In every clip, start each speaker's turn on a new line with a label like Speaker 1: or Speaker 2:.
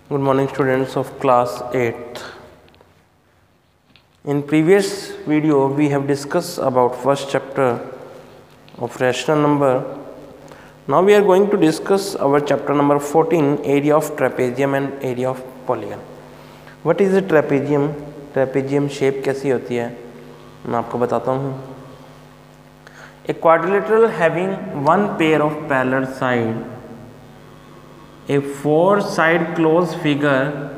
Speaker 1: Good morning students of class 8th. In previous video we have discussed about first chapter of rational number. Now we are going to discuss our chapter number 14, area of trapezium and area of polygon. What is a trapezium? Trapezium shape कैसी होती है मैं आपको बताता हूँ. A quadrilateral having one pair of parallel side, a four side closed figure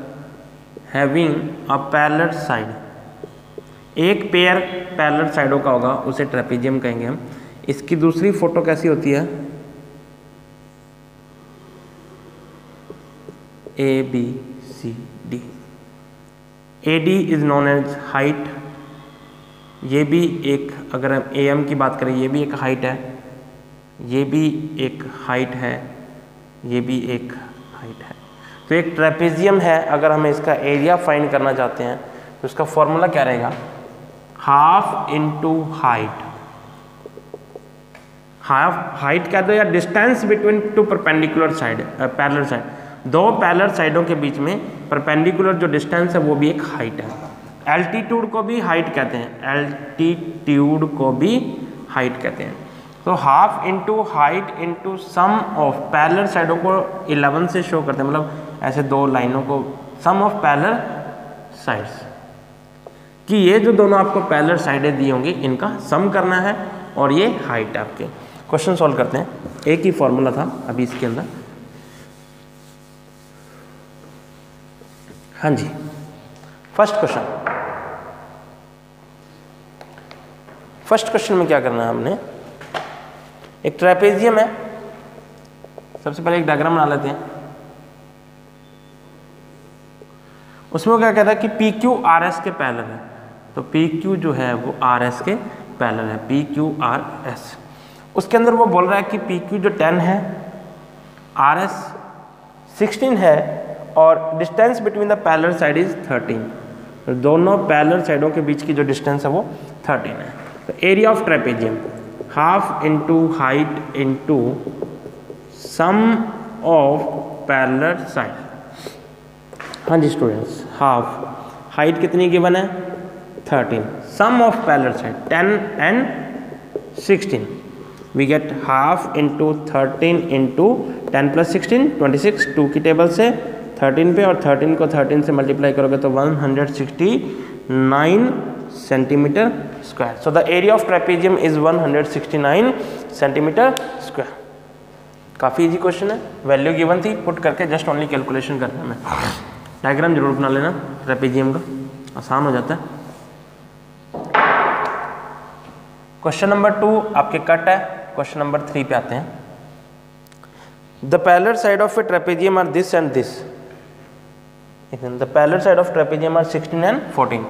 Speaker 1: having a parallel side. एक pair parallel साइडों का होगा उसे ट्रेपेजियम कहेंगे हम. इसकी दूसरी फोटो कैसी होती है? A B C D. A D is known as height. ये भी एक, अगर हम ए एम की बात करें, ये भी एक हाइट है, ये भी एक हाइट है, ये भी एक हाइट है. तो एक ट्रेपेजियम है. अगर हमें इसका एरिया फाइंड करना चाहते हैं तो इसका फॉर्मूला क्या रहेगा? Half into height. Half height क्या दो या distance between two perpendicular side, parallel side. दो पैरेलल साइडों के बीच में परपेंडिकुलर जो डिस्टेंस है वो भी एक हाइट है. एल्टीट्यूड को भी हाइट कहते हैं. एल्टीट्यूड को भी हाइट कहते हैं. तो half into height into sum of parallel साइडों को 11 से शो करते हैं, मतलब ऐसे दो लाइनों को सम ऑफ पैरेलल साइड्स कि ये जो दोनों आपको पैरेलल साइडें दी होंगी इनका सम करना है और ये हाइट है आपके. क्वेश्चन सॉल्व करते हैं. एक ही फॉर्मूला था अभी इसके अंदर. हाँ जी, फर्स्ट क्वेश्चन में क्या करना है हमने? एक ट्रेपेजियम है. सबसे पहले एक डायग्राम बना लेते हैं. उसमें क्या कहता है कि पी क्यू आर एस के पैरेलल है. तो पी क्यू जो है वो आर एस के पैरेलल है. P Q R S. उसके अंदर वो बोल रहा है कि पी क्यू जो 10 है, आर एस 16 है और distance between the parallel side is 13. तो दोनों पैरेलल साइडों के बीच की जो डिस्टेंस है वो 13 है. तो area of trapezium half into height into sum of parallel side. हाँ जी स्टूडेंट्स, हाफ हाइट कितनी गिवन है? 13. Sum of parallel side 10 and 16. We get half into 13 into 10 plus 16 26. 2 की टेबल से 13 पे और 13 को 13 से मल्टीप्लाई करोगे तो 169 centimetre square. So the area of trapezium is 169 centimetre square. काफ़ी इजी क्वेश्चन है. वैल्यू गिवन थी, पुट करके जस्ट ओनली कैलकुलेशन करना है. हमें डायग्राम जरूर बना लेना ट्रेपेजियम का, आसान हो जाता है. क्वेश्चन नंबर 2 आपके कट है. क्वेश्चन नंबर 3 पे आते हैं. The parallel side of a trapezium are this and this. The parallel side of trapezium are 16 and 14.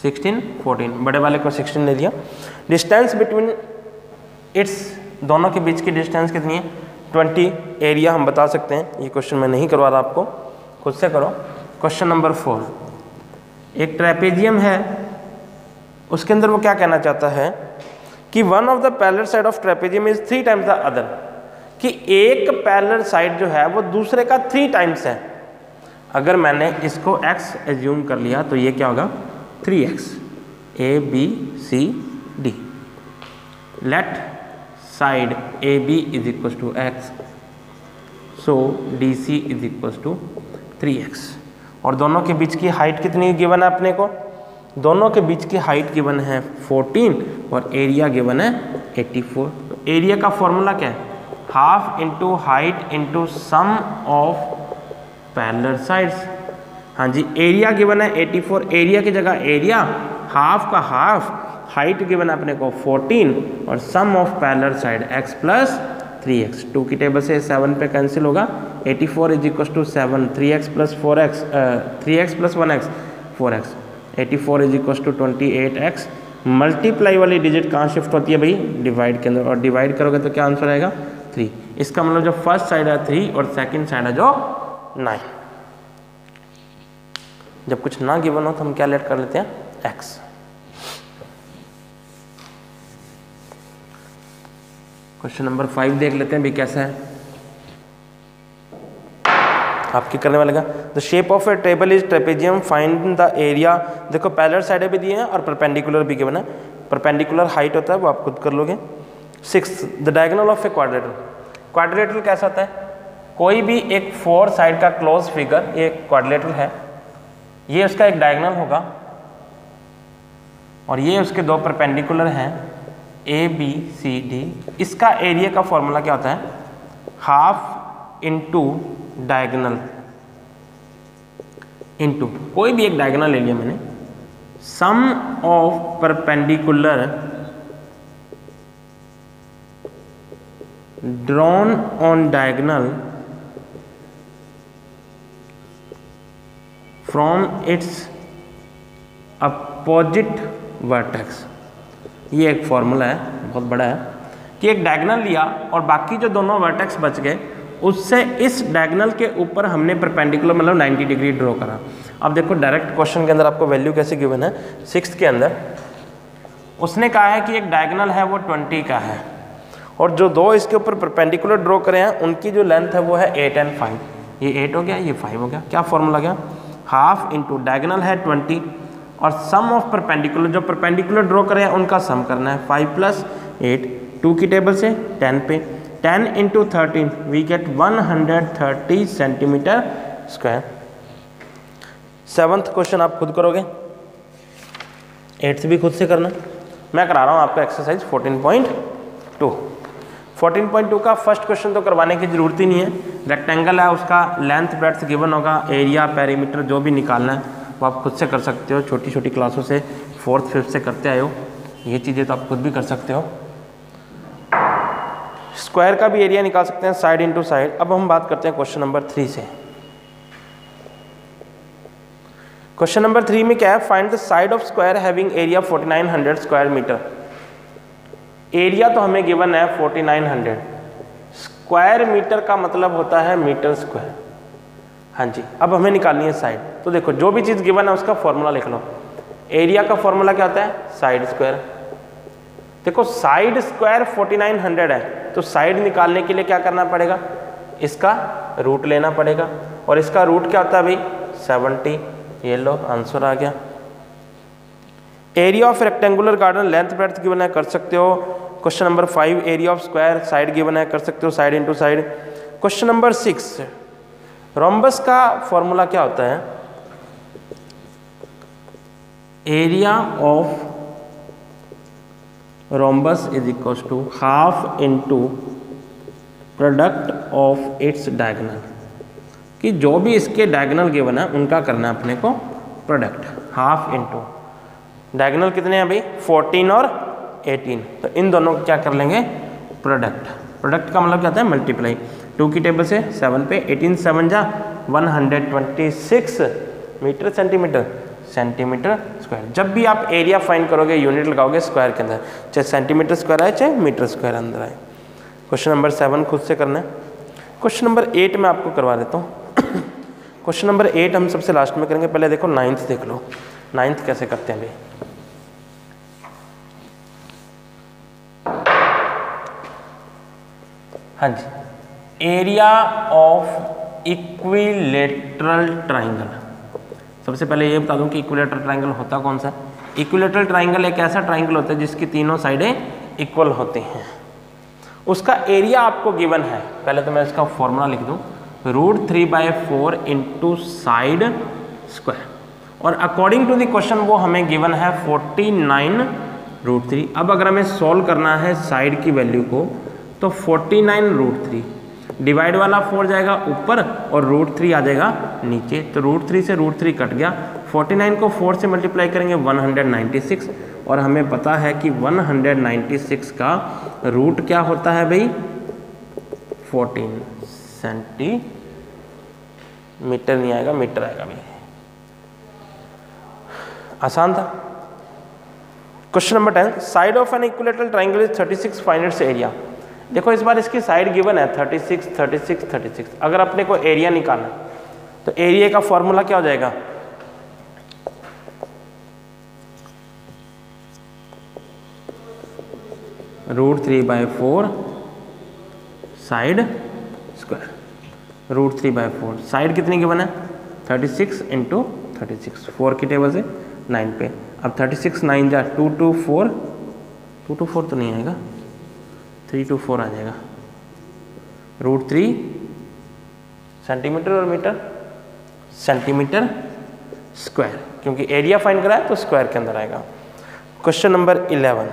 Speaker 1: 16 14, बड़े वाले को 16 ले लिया. डिस्टेंस बिटवीन इट्स, दोनों के बीच की डिस्टेंस कितनी है? 20. एरिया हम बता सकते हैं. ये क्वेश्चन मैं नहीं करवा रहा आपको, खुद से करो. क्वेश्चन नंबर 4, एक ट्रेपेजियम है. उसके अंदर वो क्या कहना चाहता है कि one of the parallel side of trapezium is 3 times the other. कि एक पैरेलल साइड जो है वो दूसरे का 3 टाइम्स है. अगर मैंने इसको x एज्यूम कर लिया तो ये क्या होगा? 3x. A B C D. Let side A B is equal to x, so D C is equal to 3x. और दोनों के बीच की हाइट कितनी गिवन है अपने को? दोनों के बीच की हाइट गिवन है 14 और एरिया गिवन है 84. तो एरिया का फॉर्मूला क्या है? Half into height into sum of parallel sides. हाँ जी, एरिया गिवन है 84. एरिया की जगह एरिया, हाफ का हाफ, हाइट गिवन है अपने को 14 और sum of parallel side x plus 3x. 2 की टेबल से 7 पे कैंसिल होगा. 84 is equal to 7. 3x plus 4x, 3x plus 1x 4x. 84 is equal to 28x. Multiply वाली डिजिट कहाँ शिफ्ट होती है भाई? डिवाइड के अंदर. और डिवाइड करोगे तो क्या आंसर आएगा? 3. इसका मतलब जो फर्स्ट साइड है 3 और सेकंड साइड है जो 9. जब कुछ ना गिवन हो तो हम क्या लेट कर लेते हैं? x. क्वेश्चन नंबर 5 देख लेते हैं भी कैसा है. आपके करने वाले का। The shape of A table is trapezium, find the area. देखो पैरेलल साइड भी दिए हैं और परपेंडिकुलर भी गिवन है। परपेंडिकुलर हाइट होता है वो आप खुद कर लोगे। 6 the diagonal of A क्वाड्रेटर। Quadrilateral कैसा होता है, कोई भी एक 4 साइड का क्लोज फिगर, ये क्वाड्रिलेटरल है, ये उसका एक डायगोनल होगा और ये उसके दो परपेंडिकुलर हैं ए बी सी डी। इसका एरिया का फॉर्मूला क्या होता है, हाफ इंटू डायगोनल इंटू कोई भी एक डायगोनल ले लिया मैंने, sum of perpendicular drawn on diagonal from its opposite vertex. ये एक फॉर्मूला है, बहुत बड़ा है, कि एक डायगोनल लिया और बाकी जो दोनों वर्टेक्स बच गए उससे इस डायगोनल के ऊपर हमने परपेंडिकुलर मतलब 90 डिग्री ड्रॉ करा। अब देखो डायरेक्ट क्वेश्चन के अंदर आपको वैल्यू कैसे गिवन है, 6 के अंदर उसने कहा है कि एक डायगोनल है वो 20 का है और जो दो इसके ऊपर परपेंडिकुलर ड्रॉ करे हैं उनकी जो लेंथ है वो है 8 और 5। ये 8 हो गया, ये 5 हो गया। क्या फॉर्मूला गया, हाफ इंटू डायगोनल है 20 और सम ऑफ परपेंडिकुलर, जो परपेंडिकुलर ड्रॉ करें उनका सम करना है। 5 + 8 2 की टेबल से 10 पे 10 × 13 we get 130 centimetre square. 7th question आप खुद करोगे, 8th भी खुद से करना। मैं करा रहा हूँ आपका एक्सरसाइज 14.2। 14.2 का फर्स्ट क्वेश्चन तो करवाने की जरूरत ही नहीं है। रेक्टेंगल है, उसका लेंथ ब्रेड्थ गिवन होगा, एरिया पेरीमीटर जो भी निकालना है वो आप खुद से कर सकते हो। छोटी छोटी क्लासों से 4th 5th से करते आए हो, ये चीज़ें तो आप खुद भी कर सकते हो। स्क्वायर का भी एरिया निकाल सकते हैं, साइड इंटू साइड। अब हम बात करते हैं क्वेश्चन नंबर 3 से। क्वेश्चन नंबर 3 में क्या है, find the side of square having area 4900 square metre. Area तो हमें गिवन है 4900, स्क्वायर मीटर का मतलब होता है मीटर स्क्वायर। हाँ जी, अब हमें निकालनी है साइड। तो देखो जो भी चीज़ गिवन है उसका फॉर्मूला लिख लो। एरिया का फॉर्मूला क्या होता है, साइड स्क्वायर। देखो साइड स्क्वायर 4900 है तो साइड निकालने के लिए क्या करना पड़ेगा, इसका रूट लेना पड़ेगा और इसका रूट क्या होता है भाई 70। ये लो आंसर आ गया। Area of rectangular garden length breadth given है, कर सकते हो। Question number 5 area of square side given है, कर सकते हो side into side. Question number 6 rhombus का फॉर्मूला क्या होता है, area of rhombus is equal to half into product of its diagonal, कि जो भी इसके डायगोनल गिवन है उनका करना है अपने को प्रोडक्ट। हाफ इंटू डायगोनल कितने हैं भाई 14 और 18, तो इन दोनों को क्या कर लेंगे प्रोडक्ट। प्रोडक्ट का मतलब क्या होता है मल्टीप्लाई। 2 की टेबल से 7 पे 18 7 जा 126 मीटर सेंटीमीटर स्क्वायर। जब भी आप एरिया फाइंड करोगे यूनिट लगाओगे स्क्वायर के अंदर, चाहे सेंटीमीटर स्क्वायर आए चाहे मीटर स्क्वायर अंदर आए। क्वेश्चन नंबर 7 खुद से करना है। क्वेश्चन नंबर 8 मैं आपको करवा देता हूँ। क्वेश्चन नंबर 8 हम सबसे लास्ट में करेंगे, पहले देखो 9th देख लो, 9th कैसे करते हैं भाई। हाँ जी, एरिया ऑफ इक्विलेटरल ट्राइंगल। सबसे पहले ये बता दूं कि इक्विलेटरल ट्राइंगल होता कौन सा है। इक्विलेटरल ट्राइंगल एक ऐसा ट्राइंगल होता है जिसकी तीनों साइडें इक्वल होती हैं। उसका एरिया आपको गिवन है, पहले तो मैं इसका फॉर्मूला लिख दूं, √3/4 इंटू साइड स्क्वायर, और अकॉर्डिंग टू द क्वेश्चन वो हमें गिवन है 49√3। अब अगर हमें सॉल्व करना है साइड की वैल्यू को तो 49√3 डिवाइड वाला 4 जाएगा ऊपर और √3 आ जाएगा नीचे, तो √3 से √3 कट गया। 49 को 4 से मल्टीप्लाई करेंगे 196, और हमें पता है कि 196 का रूट क्या होता है भाई 14 सेंटीमीटर, नहीं आएगा मीटर आएगा भाई। आसान था। Question number 10 side of an equilateral triangle is 36, find its area. देखो इस बार इसकी साइड गिवन है 36 36 36। अगर अपने को एरिया निकालना तो एरिया का फॉर्मूला क्या हो जाएगा, √3/4 साइड स्क्वायर। √3/4। साइड कितनी गिवन है 36 × 36, 4 की टेबल से 9 पे। अब 36 9 जा 224, 224 तो नहीं आएगा, 324 आ जाएगा। √3 सेंटीमीटर और मीटर, सेंटीमीटर स्क्वायर, क्योंकि एरिया फाइंड करा है तो स्क्वायर के अंदर आएगा। क्वेश्चन नंबर 11,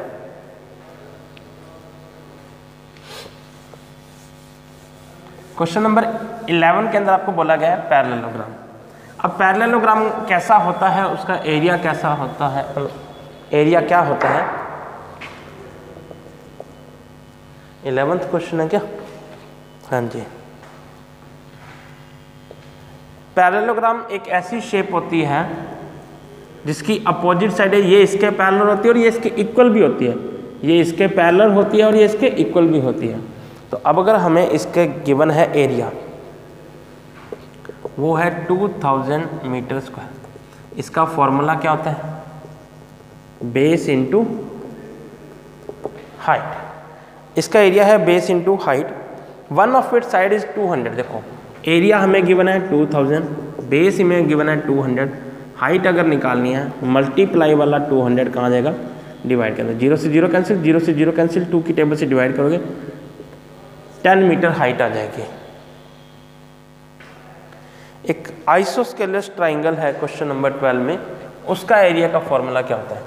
Speaker 1: क्वेश्चन नंबर 11 के अंदर आपको बोला गया है पैरेललोग्राम। अब पैरेललोग्राम कैसा होता है, उसका एरिया कैसा होता है, एरिया क्या होता है। 11th क्वेश्चन है क्या? हाँ जी। पैरेललोग्राम एक ऐसी शेप होती है जिसकी अपोजिट साइड है, ये इसके पैरेलल होती है और ये इसके इक्वल भी होती है, ये इसके पैरेलल होती है और ये इसके इक्वल भी होती है। तो अब अगर हमें इसके गिवन है एरिया, वो है 2000 मीटर स्क्वायर। इसका फॉर्मूला क्या होता है? Base into height. इसका एरिया है base into height. One of it side is 200। देखो एरिया हमें गिवन है 2000, बेस हमें गिवन है 200, हाइट अगर निकालनी है मल्टीप्लाई वाला 200 कहाँ जाएगा? डिवाइड कर दो, 0 से 0 कैंसिल, 0 से 0 कैंसिल, 2 की टेबल से डिवाइड करोगे 10 मीटर हाइट आ जाएगी। एक आइसोस्केलस ट्राइंगल है क्वेश्चन नंबर 12 में, उसका एरिया का फॉर्मूला क्या होता है?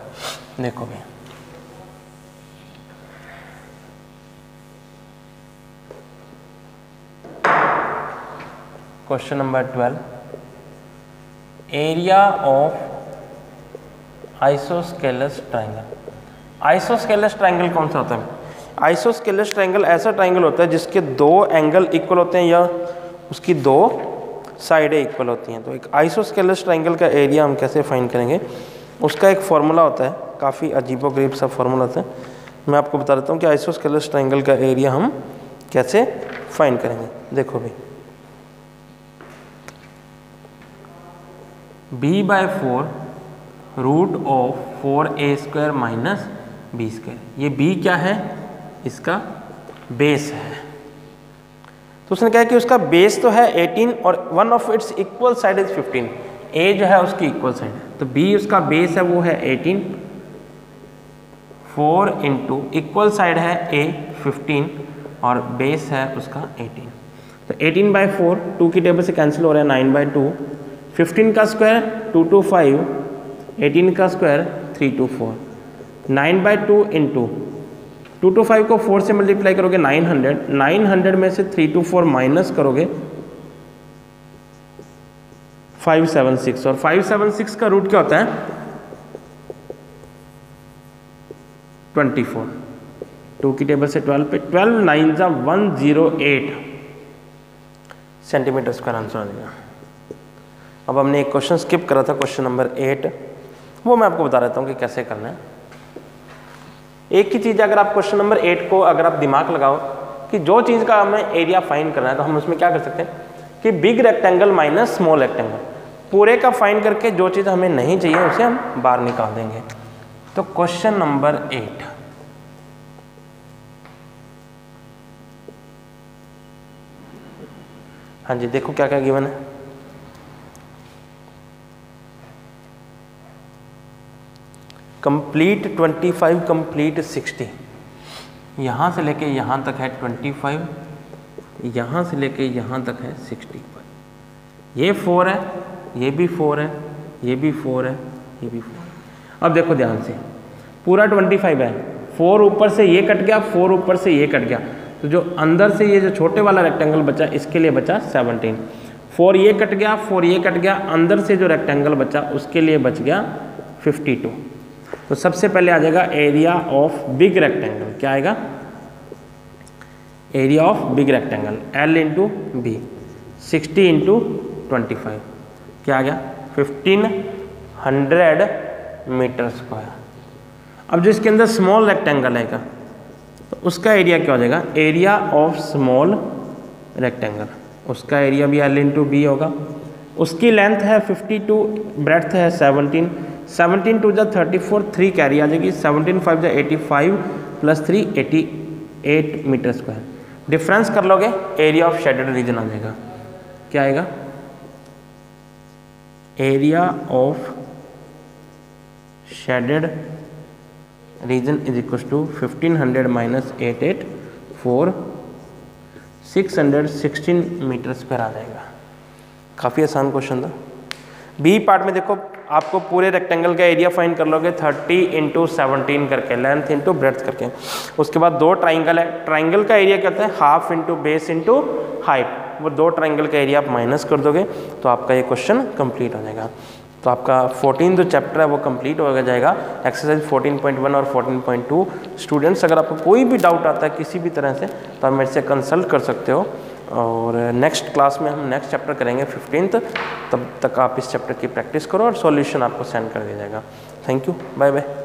Speaker 1: देखो भैया, question number 12, area of isosceles triangle. Isosceles triangle कौन सा होता है? आइसोस्केलस ट्राइंगल ऐसा ट्राइंगल होता है जिसके दो एंगल इक्वल होते हैं या उसकी दो साइडें इक्वल होती हैं। तो एक आइसोस्केलस ट्राइंगल का एरिया हम कैसे फाइंड करेंगे, उसका एक फॉर्मूला होता है, काफ़ी अजीबोगरीब सा फॉर्मूला होता है। मैं आपको बता देता हूँ कि आइसोस्केलस ट्राइंगल का एरिया हम कैसे फाइंड करेंगे। देखो भाई, b/4 √4a² माइनस b²। ये b क्या है? इसका बेस है। तो उसने कहा कि उसका बेस तो है 18 और one of its equal side is 15। a जो है उसकी इक्वल साइड है, तो b उसका बेस है वो है 18, 4 इंटू इक्वल साइड है a 15 और बेस है उसका 18। तो 18/4, 2 की टेबल से कैंसिल हो रहा है, 9/2, 15 का स्क्वायर 225, 18 का स्क्वायर 324, 9/2 इंटू 225 को 4 से मल्टीप्लाई करोगे 900, 900 में से 324 माइनस करोगे 576, और 576 का रूट क्या होता है? 24। 2 की टेबल से 12 पे 12 9 108 सेंटीमीटर स्क्वायर आंसर आ जाएगा। अब हमने एक क्वेश्चन स्किप करा था, क्वेश्चन नंबर 8, वो मैं आपको बता देता हूँ कि कैसे करना है। एक ही चीज़, अगर आप क्वेश्चन नंबर 8 को अगर आप दिमाग लगाओ कि जो चीज़ का हमें एरिया फाइंड करना है, तो हम उसमें क्या कर सकते हैं कि big rectangle minus small rectangle, पूरे का फाइंड करके जो चीज़ हमें नहीं चाहिए उसे हम बाहर निकाल देंगे। तो क्वेश्चन नंबर 8, हाँ जी, देखो क्या क्या गिवन है। Complete 25, complete 60। यहाँ से लेके यहाँ तक है 25, यहाँ से लेके यहाँ तक है 65। ये 4 है, ये भी 4 है, ये भी 4 है, ये भी 4 है। अब देखो ध्यान से, पूरा 25 है, 4 ऊपर से ये कट गया, 4 ऊपर से ये कट गया, तो जो अंदर से ये जो छोटे वाला रेक्टेंगल बचा, इसके लिए बचा 17। 4 ये कट गया, 4 ये कट गया, अंदर से जो रेक्टेंगल बचा उसके लिए बच गया 52। तो सबसे पहले आ जाएगा एरिया ऑफ बिग रेक्टेंगल। क्या आएगा? Area of big rectangle L into B, 60 into 25, क्या आ गया? 1500 मीटर स्क्वायर। अब जो इसके अंदर स्मॉल रेक्टेंगल आएगा तो उसका एरिया क्या हो जाएगा? एरिया ऑफ स्मॉल रेक्टेंगल, उसका एरिया भी L इंटू बी होगा। उसकी लेंथ है 52, ब्रेड्थ है 17, 17 2 जा 34, 3 कैरी आ जाएगी, 17 5 जा 85 प्लस 3 88 मीटर स्क्वायर। डिफरेंस कर लोगे, एरिया ऑफ शेडेड रीजन आ जाएगा। क्या आएगा, area of shaded region is equal to 1500 minus 884 616 metre square आ जाएगा। काफ़ी आसान क्वेश्चन था। बी पार्ट में देखो आपको पूरे रेक्टेंगल का एरिया फाइंड कर लोगे 30 इंटू 17 करके, लेंथ इंटू ब्रेड्थ करके। उसके बाद दो ट्राइंगल है, ट्राइंगल का एरिया कहते हैं half into base into height, वो दो ट्राइंगल का एरिया आप माइनस कर दोगे तो आपका ये क्वेश्चन कंप्लीट हो जाएगा। तो आपका 14 जो चैप्टर है वो कंप्लीट हो जाएगा, एक्सरसाइज 14.1 और 14.2। स्टूडेंट्स अगर आपको कोई भी डाउट आता है किसी भी तरह से तो आप मेरे से कंसल्ट कर सकते हो। और नेक्स्ट क्लास में हम नेक्स्ट चैप्टर करेंगे 15th, तब तक आप इस चैप्टर की प्रैक्टिस करो और सॉल्यूशन आपको सेंड कर दिया जाएगा। Thank you, bye bye.